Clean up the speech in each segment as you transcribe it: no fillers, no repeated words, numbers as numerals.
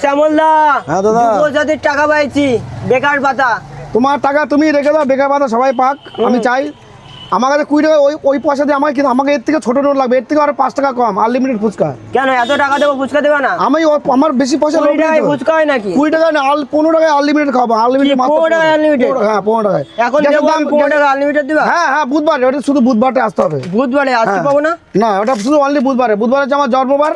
শ্যামলদা। হ্যাঁ দাদা। যুবসাথীর টাকা পাইছি, বেকার ভাতা। তোমার টাকা তুমি রেখে দাও, বেকার ভাতা সবাই পাক। আমি চাই আমার কাছে 20 টাকা ওই পয়সা দিয়ে আমাকে, কিন্তু আমাকে এর থেকে ছোট নোট লাগবে, এর থেকে আরো 5 টাকা কম, আনলিমিটেড ফুচকা। কেন এত টাকা দেবো, ফুচকা দেবে না? আমি আমার বেশি পয়সা 20 টাকায় ফুচকা হয় নাকি? 20 টাকা না, 15 টাকায় আনলিমিটেড খাবো। আনলিমিটেড মাত্র 15 টাকায় unlimited? হ্যাঁ 15 টাকায়। এখন গ্যাসের দাম 15 টাকা আনলিমিটেড দিবা? হ্যাঁ হ্যাঁ, বুধবারে, ওটা শুধু বুধবারটা আসতে হবে। বুধবারে আসতে পাবো না? না, ওটা শুধু অনলি বুধবারে। বুধবারে হচ্ছে আমার জন্মবার,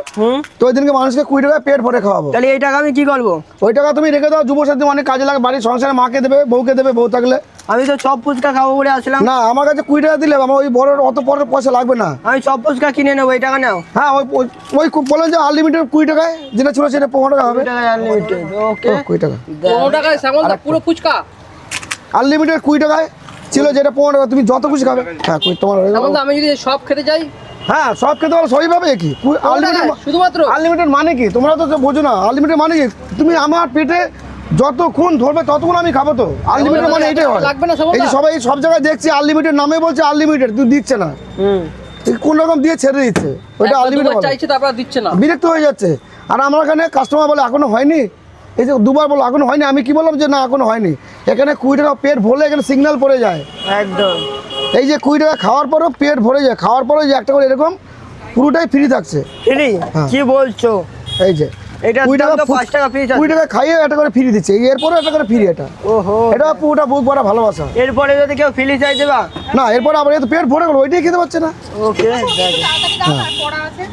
তো ওই দিনকে মানুষকে 20 টাকায় পেট ভরে খাওয়াবো। তাহলে এই টাকা আমি কি করবো? ওই টাকা তুমি রেখে দাও, যুবসাথী অনেক কাজে লাগে, বাড়ির সংসারে মাকে দেবে, বউকে দেবে, বউ থাকলে। আমি তো সব ফুচকা খাবো বলে আসলাম। না, আমার কাছে 20 টাকা দিলে আমার ওই বড় অত বড় পয়সা লাগবে না। আমি সব ফুচকা কিনে নেবো, এই টাকা নাও। হ্যাঁ, ওই বলেন যে আনলিমিটেড 20 টাকায়, যেটা ছিল সেটা 15 টাকা হবে। 20 টাকায় আনলিমিটেড, ওকে। 20 টাকা 15 টাকায় শ্যামলদা পুরো ফুচকা। আনলিমিটেড 20 টাকায় ছিল, যেটা 15 টাকা, তুমি যত খুশি খাবে। হ্যাঁ, তোমার শ্যামলদা আমি যদি সব খেতে যাই, হ্যাঁ সব খেতে পারো, সবই পাবে কি? শুধুমাত্র আনলিমিটেড মানে কি? তোমরা তো বোঝো না আনলিমিটেড মানে কি। তুমি আমার পেটে যতক্ষণ ধরবে ততক্ষণ আমি খাবো। তো আনলিমিটেড মানে এইটাই হয়। লাগবে না শ্যামলদা? এই যে সবাই সব জায়গায় দেখছি আনলিমিটেড নামে বলছে আনলিমিটেড, তুই দিচ্ছে না, কোন রকম দিয়ে ছেড়ে দিচ্ছে। ওইটা আনলিমিটেড চাইছে, তারপর দিচ্ছে না, বিরক্ত হয়ে যাচ্ছে। আর আমার এখানে কাস্টমার বলে এখনো হয়নি, এই যে দুবার বলো এখনো হয়নি, আমি কি বললাম যে না এখনো হয়নি। এখানে 20 টাকা পেট ভরলে এখানে সিগন্যাল পড়ে যায় একদম। এই যে 20 টাকা খাওয়ার পরও পেট ভরে যায়, খাওয়ার পরও যে একটা করে এরকম পুরোটাই ফ্রি থাকছে। ফ্রি? হ্যাঁ। কি বলছো? এই যে এটা 20 টাকা 5 টাকা ফ্রি। 20 টাকা খাইয়ে একটা করে ফ্রি দিচ্ছে, এরপরে একটা করে ফ্রি। এটা ওহো, এটা পুরোটা বুক ভরা ভালোবাসা। এরপরে যদি কেউ ফ্রি চাই দেবা? না, এরপরে আবার এত পেট ভরে গেল, ওইটাই খেতে পাচ্ছে না। ওকে। তাড়াতাড়ি দাও, পড়া আছে।